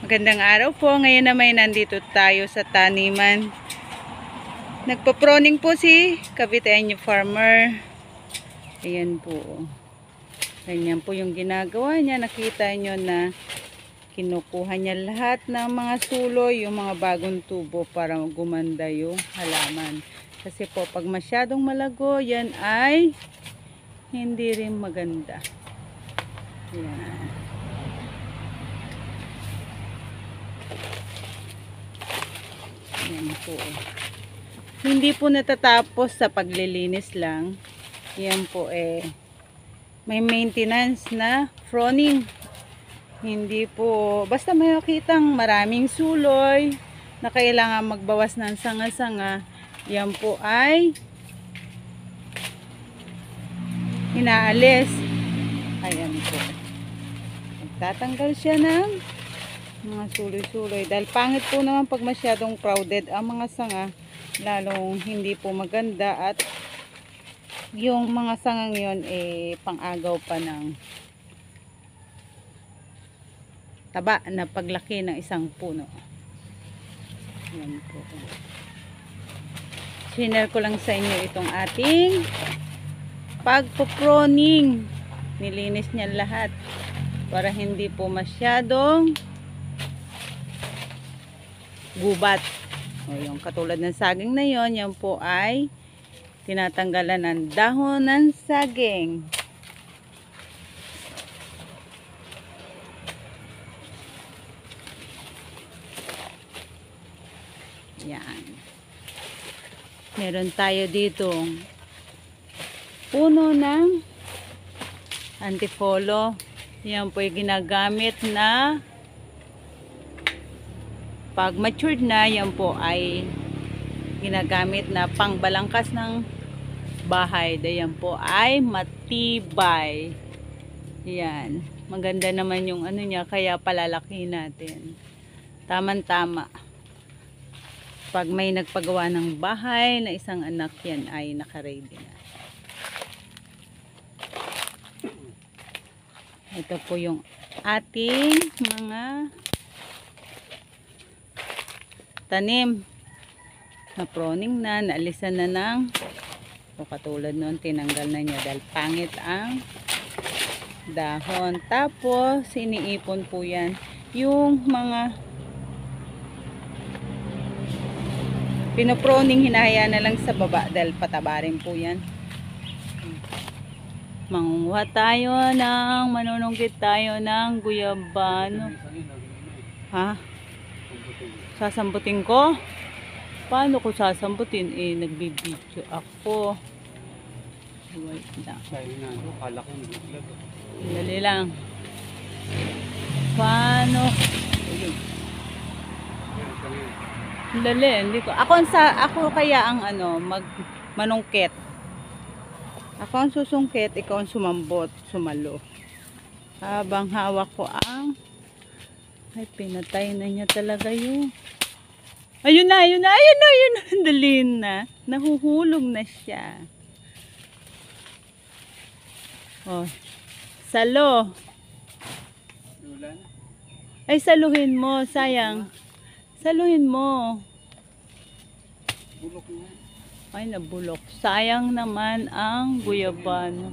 Magandang araw po. Ngayon naman nandito tayo sa taniman. Nagpo-proning po si Caviteño farmer. Ayan po. Ganyan po yung ginagawa niya. Nakita nyo na kinukuha niya lahat ng mga suloy, yung mga bagong tubo para gumanda yung halaman. Kasi po pag masyadong malago, yan ay hindi rin maganda. Ayan. Yan po. Hindi po natatapos sa paglilinis lang. Yan po may maintenance na pruning. Hindi po basta may makitang maraming suloy na kailangan magbawas ng sanga-sanga. Yan po ay inaalis. Ayan po. Nagtatanggal siya ng mga suloy-suloy. Dahil pangit po naman pag masyadong crowded ang mga sanga. Lalong hindi po maganda at yung mga sangang yun pang-agaw pa ng taba na paglaki ng isang puno. Yan po. Share ko lang sa inyo itong ating pagpo-proning. Nilinis niya lahat para hindi po masyadong gubat. O yung katulad ng saging na yon, yan po ay tinatanggalan ng dahon ng saging. Yan. Meron tayo dito puno ng antipolo. Yan po ay ginagamit na pag matured na, yan po ay ginagamit na pangbalangkas ng bahay. Yan po ay matibay. Yan. Maganda naman yung ano niya, kaya palalaki natin. Tama-tama. Pag may nagpagawa ng bahay na isang anak, yan ay naka-ready na. Ito po yung ating mga tanim na proning na, naalisan na ng katulad nun, tinanggal na niya dahil pangit ang dahon. Tapos iniipon po yan yung mga pinoproning, hinahaya na lang sa baba dahil patabarin po yan. Mangunguha tayo ng manunungkit tayo ng guyabano. Ha? Sasambutin ko? Paano ko sasambutin? Nagbibideo ako. Wait na. Dali lang. Paano? Dali, hindi ko. Ako kaya ang manungkit. Ako ang susungkit, ikaw ang sumambot, sumalo. Habang hawak ko ang pinatay na niya talaga yun. Ayun na. Dali na. Nahuhulog na siya. Oh. Salo. Ay, saluhin mo. Sayang. Saluhin mo. Bulok na. Ay, nabulok. Sayang naman ang guyabano.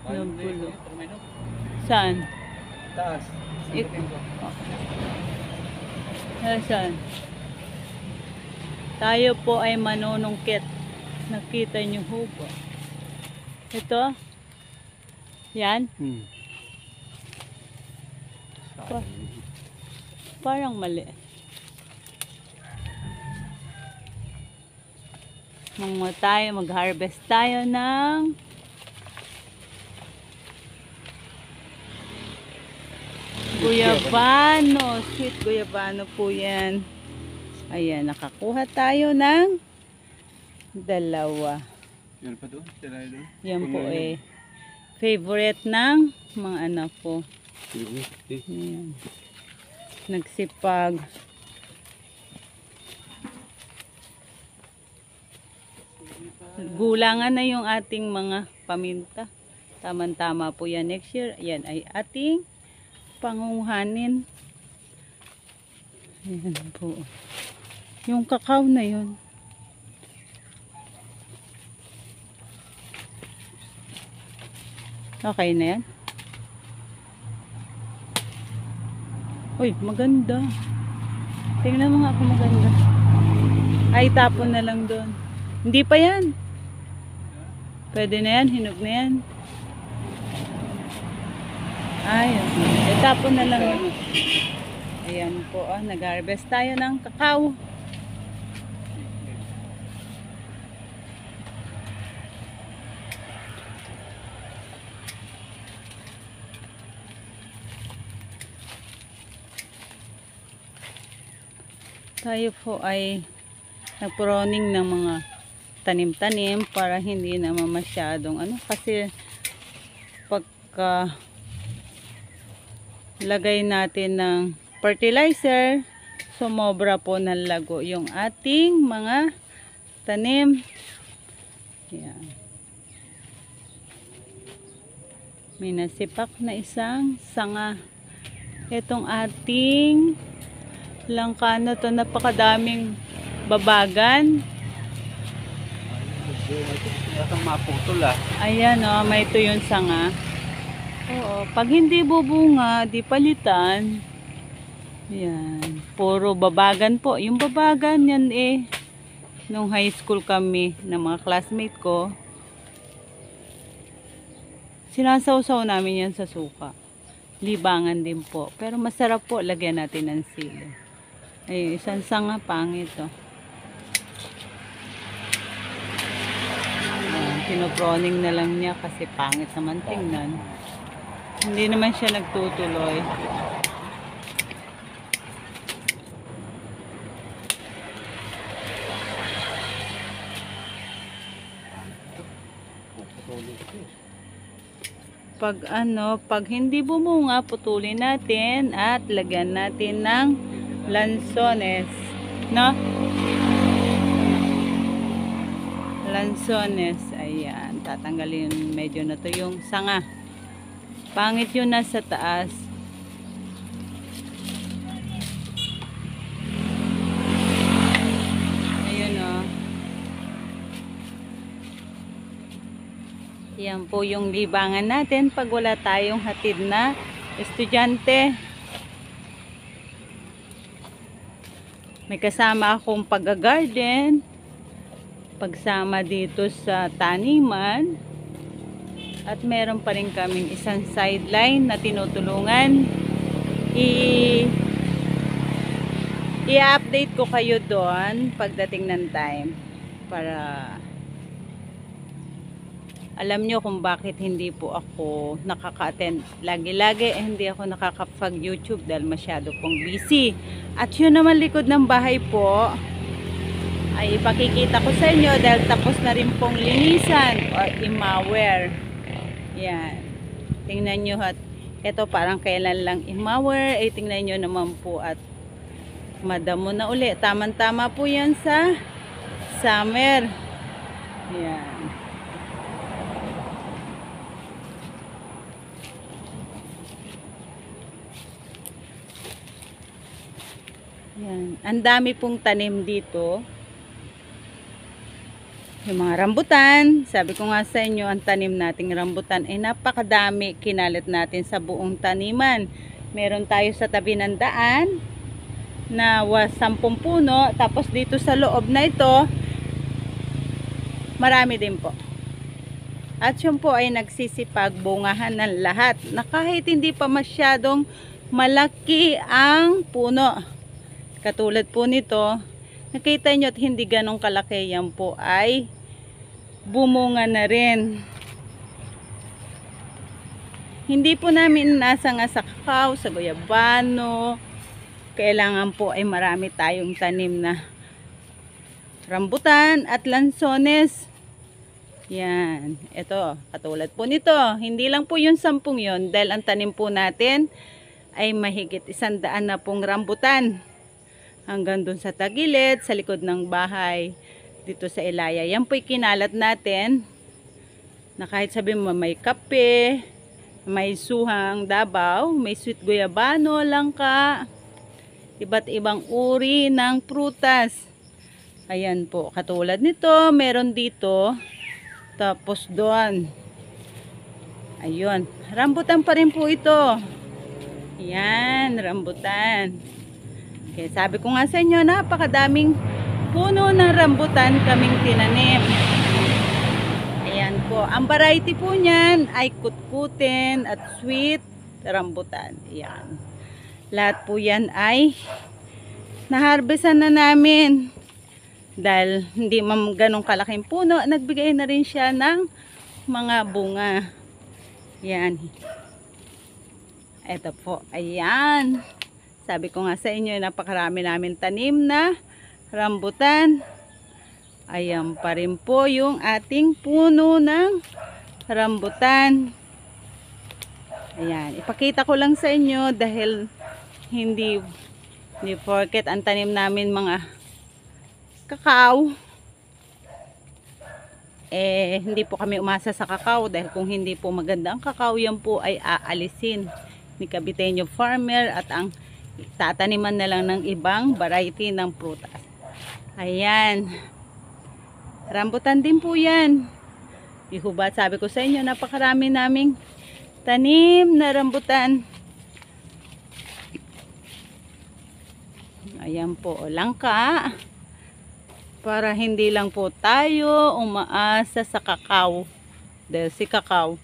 Nabulok. Saan? Taas. Saan? Tayo po ay manunungkit. Nakita niyo ho ba? Ito? Yan? Parang mali. Mag-harvest tayo ng guyabano. Sweet guyabano po yan. Ayan, nakakuha tayo ng dalawa. Yan pa doon? Yan po favorite ng mga anak ko. Ayan. Nagsipag. Gulangan na yung ating mga paminta. Tama-tama po yan next year. Yan ay ating pangunguhanin. Ayan po. Yung kakao na yun. Okay na yan. Uy, maganda. Tingnan mo nga kung maganda. Ay, tapon na lang doon. Hindi pa yan. Pwede na yan, hinog na yan. Ay, okay. Tapon na lang. Ayan po, nag-harvest tayo ng kakao. Tayo po ay nagproning ng mga tanim-tanim para hindi naman masyadong kasi pagka lagay natin ng fertilizer, sumobra po ng lago yung ating mga tanim. Yan. May nasipak na isang sanga. Itong ating langka na to, napakadaming babagan. Yatang maputol Ayan may ito yung sanga. Oo, pag hindi bubunga, di palitan. Yan, puro babagan po. Yung babagan yan nung high school kami ng mga classmate ko, sinasawsaw namin yan sa suka. Libangan din po. Pero masarap po, lagyan natin ng sili. Ay, isang sanga, pangit pinoproning na lang niya kasi pangit naman tingnan. Hindi naman siya nagtutuloy. Pag hindi bumunga, putulin natin at lagyan natin ng lansones, no? Lansones, ayan, tatanggalin medyo na to yung sanga. Pangit yun nasa taas. Ayun yan po yung libangan natin pag wala tayong hatid na estudyante. May kasama akong pag-garden, pagsama dito sa taniman, at meron pa rin kaming isang sideline na tinutulungan. I-update ko kayo doon pagdating ng time para alam nyo kung bakit hindi po ako nakaka-attend. Lagi-lagi hindi ako nakakapag-YouTube dahil masyado pong busy. At yun naman likod ng bahay po ay ipakikita ko sa inyo dahil tapos na rin pong linisan or imawer. Yan. Tingnan nyo at ito parang kailan lang imawer. Tingnan nyo naman po at madamo na uli. Tama-tama po yan sa summer. Yan. Yan. Ang dami pong tanim dito. Yung mga rambutan. Sabi ko nga sa inyo, ang tanim nating rambutan ay napakadami. Kinalit natin sa buong taniman. Meron tayo sa tabi ng daan na 10 puno. Tapos dito sa loob na ito, marami din po. At yun po ay nagsisipag bungahan ng lahat. Na kahit hindi pa masyadong malaki ang puno. Katulad po nito, nakita nyo at hindi ganong kalaki, yan po ay bumunga na rin. Hindi po namin nasa nga sa kakao, sa guyabano. Kailangan po ay marami tayong tanim na rambutan at lansones. Yan, ito, katulad po nito. Hindi lang po yung 10 yon dahil ang tanim po natin ay mahigit 100 na pong rambutan. Hanggang dun sa tagilid, sa likod ng bahay, dito sa Ilaya. Yan po'y kinalat natin, na kahit sabi mo may kape, may suhang Davao, may sweet guyabano, langka. iba't ibang uri ng prutas. Ayan po, katulad nito, meron dito, tapos doon. Ayun, rambutan pa rin po ito. Ayan, rambutan. Okay, sabi ko nga sa inyo, napakadaming puno ng rambutan kaming tinanim. Ayan po, ang variety po niyan ay kutkutin at sweet rambutan. Ayan. Lahat po yan ay naharbesan na namin. Dahil hindi ganong kalaking puno, nagbigay na rin siya ng mga bunga. Yan. Ito po. Ayan. Sabi ko nga sa inyo, napakarami namin tanim na rambutan. Ayan pa rin po yung ating puno ng rambutan. Ayan. Ipakita ko lang sa inyo dahil hindi porket ang tanim namin mga kakao, hindi po kami umasa sa kakao dahil kung hindi po maganda ang kakao, yan po ay aalisin ni Caviteño Farmer at ang tataniman na lang ng ibang variety ng prutas. Ayan, rambutan din po yan. Ihubat, sabi ko sa inyo, napakarami naming tanim na rambutan. Ayan po, langka. Para hindi lang po tayo umaasa sa kakao. Dahil si kakao,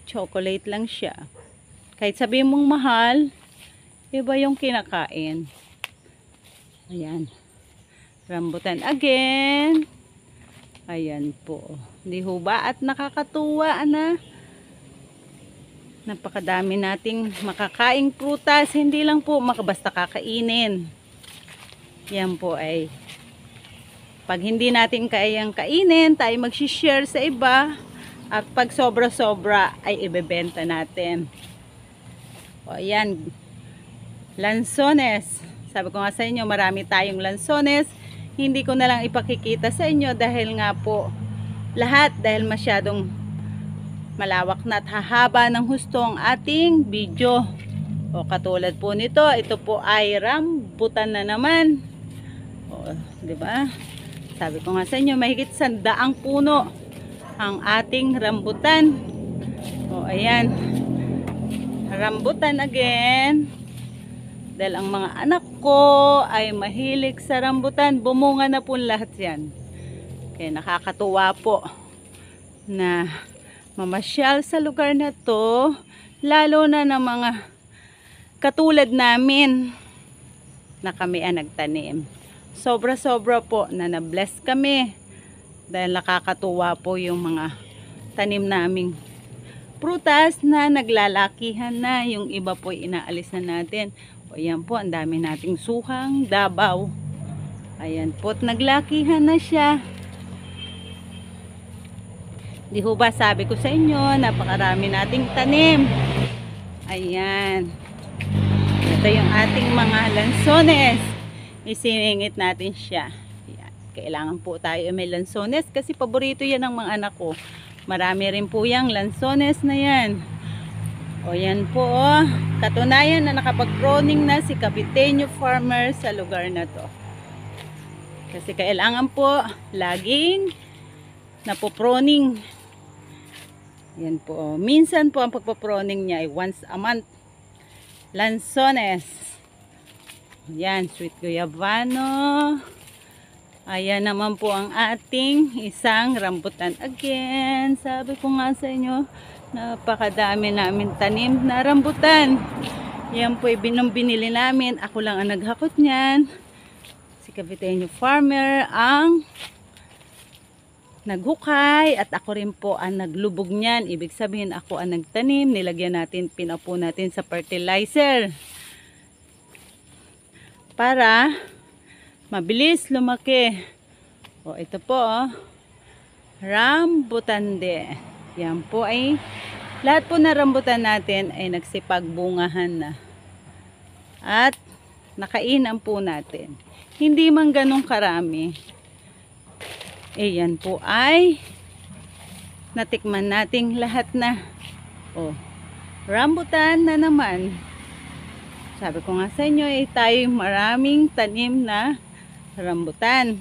chocolate lang siya. Kahit sabihin mong mahal, iba yung kinakain. Ayan. Rambutan again. Ayan po. Hindi ho ba? At nakakatuwa na napakadami nating makakaing prutas. Hindi lang po makabasta kakainin. Yan po ay pag hindi natin kayang kainin, tayo mag-share sa iba. At pag sobra-sobra ay ibebenta natin. O ayan, lansones. Sabi ko nga sa inyo, marami tayong lansones. Hindi ko na lang ipakikita sa inyo dahil nga po lahat, dahil masyadong malawak na at hahaba ng husto ang ating video. O katulad po nito, ito po ay rambutan na naman. O, di ba? Sabi ko nga sa inyo, mahigit 100 puno ang ating rambutan. O ayan, rambutan again. Dahil ang mga anak ko ay mahilig sa rambutan, bumunga na po lahat yan. Kaya nakakatuwa po na mamasyal sa lugar na to, lalo na ng mga katulad namin na kami ang nagtanim. Sobra-sobra po na na-bless kami dahil nakakatuwa po yung mga tanim naming prutas na naglalakihan na, yung iba po inaalis na natin. O ayan po, ang dami nating suhang, dabaw. Ayan po, naglakihan na siya. Di ho ba sabi ko sa inyo, napakarami nating tanim. Ayan. Ito yung ating mga lansones. Isiningit natin siya. Ayan. Kailangan po tayo may lansones kasi paborito yan ng mga anak ko. Marami rin po yung lansones na yan. O yan po, oh. Katunayan na nakapag-proning na si Caviteño Farmer sa lugar na to. Kasi kailangan po laging napoproning. Yan po. Minsan po ang pagpaproning niya ay once a month. Lansones. Yan, sweet guayabano. Ayan naman po ang ating isang rambutan again. Sabi ko nga sa inyo, napakadami namin tanim na rambutan. Yan po ay binili namin. Ako lang ang naghakot niyan. Si Caviteño Farmer ang naghukay at ako rin po ang naglubog niyan. Ibig sabihin ako ang nagtanim, nilagyan natin, pinapo natin sa fertilizer para mabilis lumaki. O ito po, oh, rambutan de. Yan po ay lahat po na rambutan natin ay nagsipagbungahan na at nakainan po natin. Hindi man ganun karami. Yan po ay natikman nating lahat na. Oh, rambutan na naman. Sabi ko nga sa inyo, tayo maraming tanim na rambutan.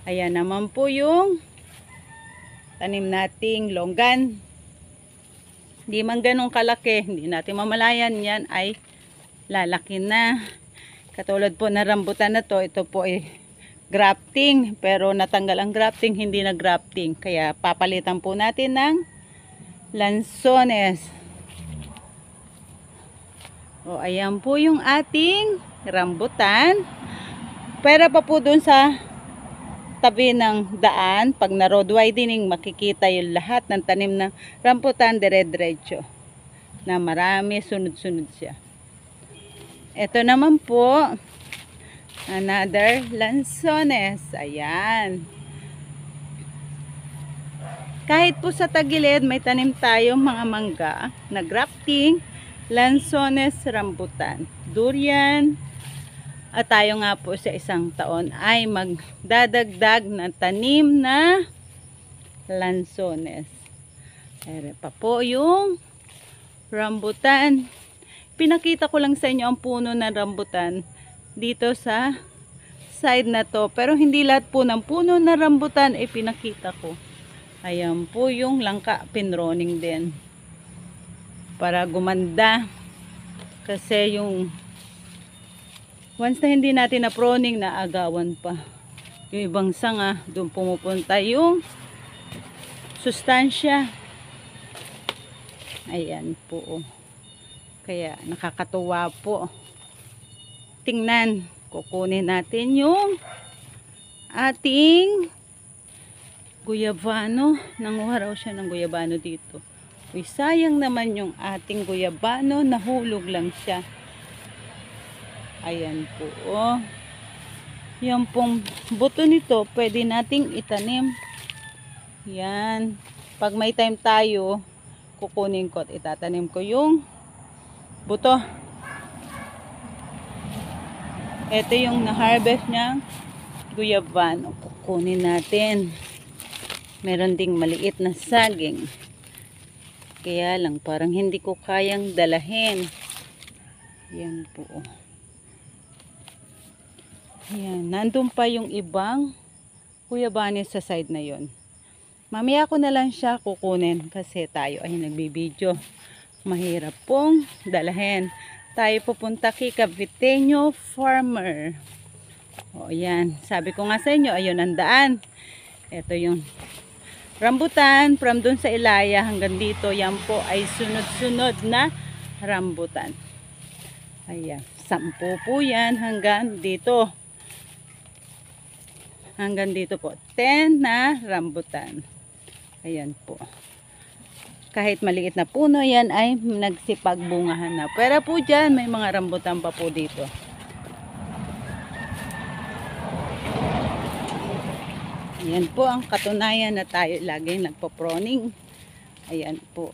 Ayan naman po yung tanim nating longgan. Hindi man ganun kalaki, hindi natin mamalayan yan ay lalaki na. Katulad po na rambutan na to, ito po ay grafting, pero natanggal ang grafting, hindi na grafting. Kaya papalitan po natin ng lansones. O ayan po yung ating rambutan. Pero pa po dun sa tabi ng daan, pag na road widening, makikita yung lahat ng tanim ng rambutan dire-diretso. Na marami, sunod-sunod siya. Ito naman po, another lansones. Ayan. Kahit po sa tagilid, may tanim tayo mga mangga na grafting, lansones, rambutan, durian. At tayo nga po sa isang taon ay magdadagdag ng tanim na lansones. Ere pa po yung rambutan. Pinakita ko lang sa inyo ang puno ng rambutan dito sa side na to. Pero hindi lahat po ng puno ng rambutan ay pinakita ko. Ayan po yung langka, pinroning din. Para gumanda. Kasi yung once na hindi natin na proning, naagawan pa. Yung ibang sanga, doon pumupunta yung sustansya. Ayan po. Kaya nakakatuwa po. Tingnan, kukunin natin yung ating guyabano. Nanguha raw siya ng guyabano dito. Uy, sayang naman yung ating guyabano. Nahulog lang siya. Ayan po. Oh. Yan pong buto nito, pwede nating itanim. Yan. Pag may time tayo, kukunin ko at itatanim ko yung buto. Ito yung na-harvest niyang guyabano. Kukunin natin. Meron ding maliit na saging. Kaya lang parang hindi ko kayang dalahin. Yan po. Yan. Nandun pa yung ibang guyabano sa side na yon. Mamaya ko na lang siya kukunin kasi tayo ay nagbibideo. Mahirap pong dalahin. Tayo pupunta kay Caviteño Farmer. O yan. Sabi ko nga sa inyo, ayun ang daan. Ito yung rambutan. From dun sa Ilaya hanggang dito, yan po ay sunod-sunod na rambutan. Ayan. 10 po yan hanggang dito. Hanggang dito po. 10 na rambutan. Ayan po. Kahit maliit na puno yan ay nagsipagbungahan na. Pero po dyan may mga rambutan pa po dito. Ayan po ang katunayan na tayo lagi nagpo-proning. Ayan po.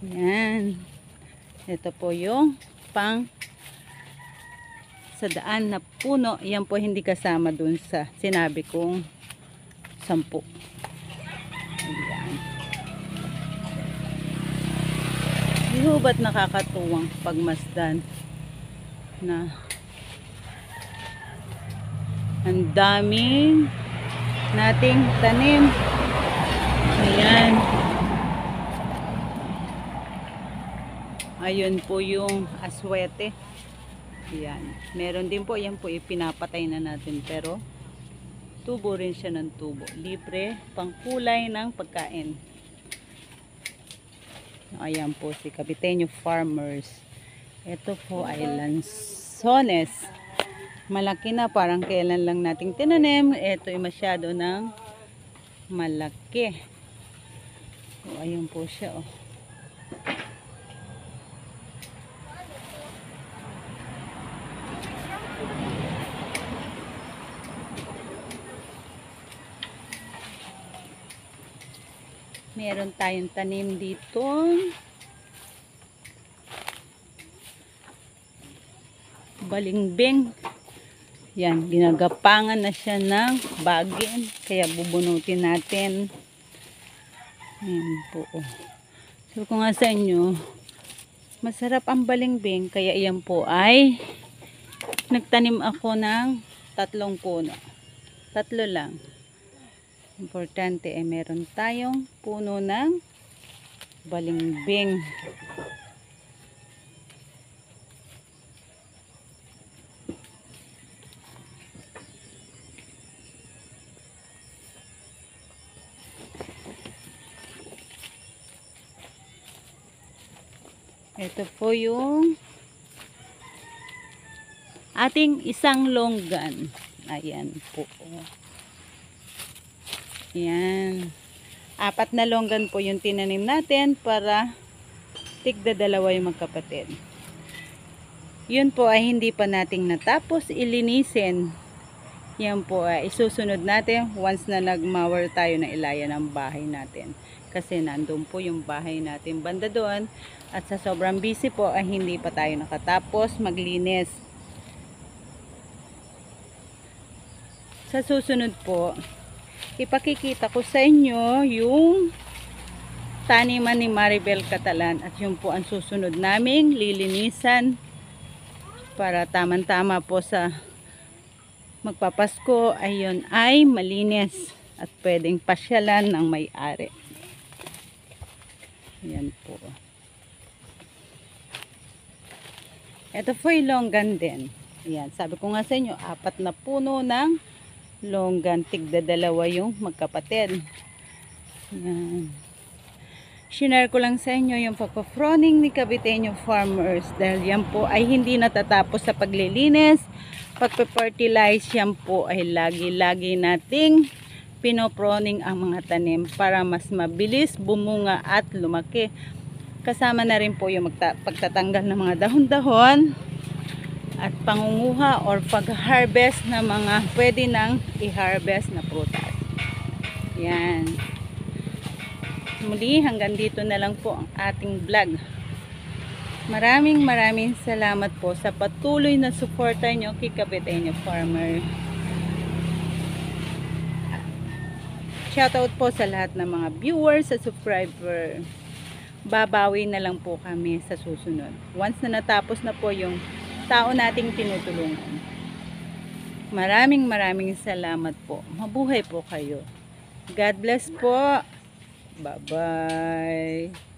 Ayan. Ito po yung pang sa daan na puno. Yan po hindi kasama dun sa sinabi kong 10. Ayan. Ba't nakakatuwang pagmasdan na ang daming nating tanim. Ayan. Ayun po yung aswete. Ayan. Meron din po. Yan po ipinapatay na natin. Pero tubo rin siya ng tubo. Libre, pangkulay ng pagkain. Ayan po si Caviteño Farmers. Ito po ay lansones. Malaki na, parang kailan lang nating tinanim. Ito ay masyado ng malaki. O, ayan po siya. Oh. Meron tayong tanim dito. Balingbing. Yan, ginagapangan na siya ng bagin. Kaya bubunutin natin. Ayan po. So kung nga sa inyo, Masarap ang balimbing, kaya iyan po ay nagtanim ako ng 3 puno. 3 lang. Importante ay meron tayong puno ng balimbing. Ito po yung ating isang longgan. Ayan po. Ayan. 4 na longgan po yung tinanim natin para tigda-dalawa yung magkapatid. Yun po ay hindi pa nating natapos ilinisin. Yan po ay isusunod natin once na nagmower tayo na ilayan ng bahay natin. Kasi nandun po yung bahay natin banda doon. At sa sobrang busy po ay hindi pa tayo nakatapos maglinis. Sa susunod po, ipakikita ko sa inyo yung taniman ni Maribel Catalan. At yun po ang susunod naming lilinisan para tamang-tama po sa magpapasko ayun ay malinis at pwedeng pasyalan ng may-ari. Yan po. Ito po yung longgan din. Yan, sabi ko nga sa inyo, 4 na puno ng longgan, tigda-dalawa yung magkapatid. Yan. Shinare ko lang sa inyo yung pagpa-froning ni Caviteño Farmers dahil yan po ay hindi natatapos sa paglilinis. Pagpa-fertilize yan po ay lagi-lagi nating pinoproning ang mga tanim para mas mabilis bumunga at lumaki. Kasama na rin po yung pagtatanggal ng mga dahon-dahon at pangunguha or pag-harvest ng mga pwede nang i-harvest na prutas. Yan. Muli, hanggang dito na lang po ang ating vlog. Maraming salamat po sa patuloy na suporta nyo kay Caviteño Farmer. Shoutout po sa lahat ng mga viewers, sa subscriber. Babawi na lang po kami sa susunod. Once na natapos na po yung tao nating tinutulungan. Maraming salamat po. Mabuhay po kayo. God bless po. Bye-bye.